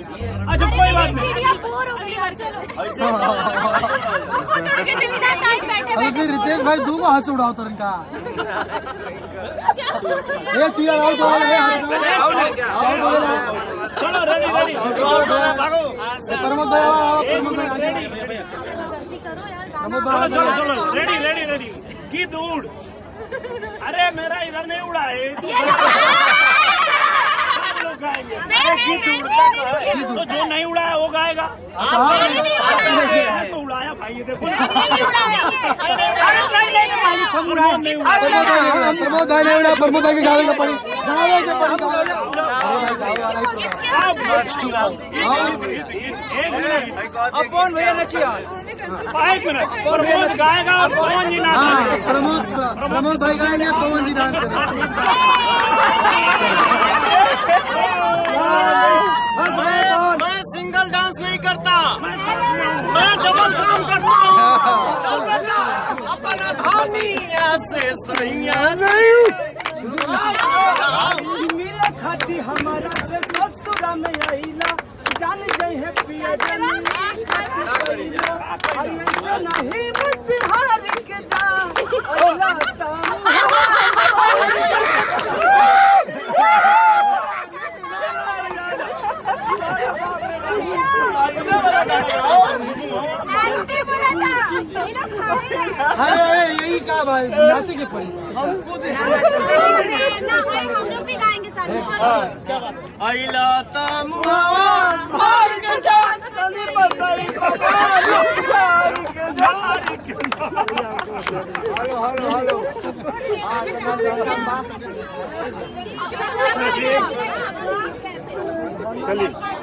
अच्छा कोई बात नहीं। चिड़िया बोर हो गई यार, चलो इतना टाइम बैठे बैठे रितेश भाई दूंगा हाथ से उड़ाओ तुरंत का ये तू यार आउट हो गया चलो रेडी रेडी प्रमोद भाई प्रमोद भाई आगे जल्दी करो यार, प्रमोद चलो भाई चलो चलो रेडी रेडी रेडी की दूर। अरे मेरा इधर नहीं उड़ा है, सब लोग गाएंगे। अरे की दूर तो जो नहीं उड़ा है वो गाएगा। तो उड़ाया भाई, ये देखो प्रमोद भाई ने उड़ा, प्रमोद भाई के गावे का पड़ी कौन भैया नचिया 5 मिनट प्रमोद गाएगा और पवन जी नाच। प्रमोद भाई गाएंगे, पवन जी डांस करेंगे। मैं सिंगल डांस नहीं करता, मैं डबल काम करता हूँ। अपना धानी ऐसे सैया नहीं मिला खाती हमारा से ससुरा में आईला जान गए है पिया जानी ऐसे नहीं मत हार के जा अरे यही कहा भाई, नाचे के पड़ी हमको हम लोग भी गाएंगे साथ में, चलो। आइला मुहावा मार के जान चली बताई चलिए।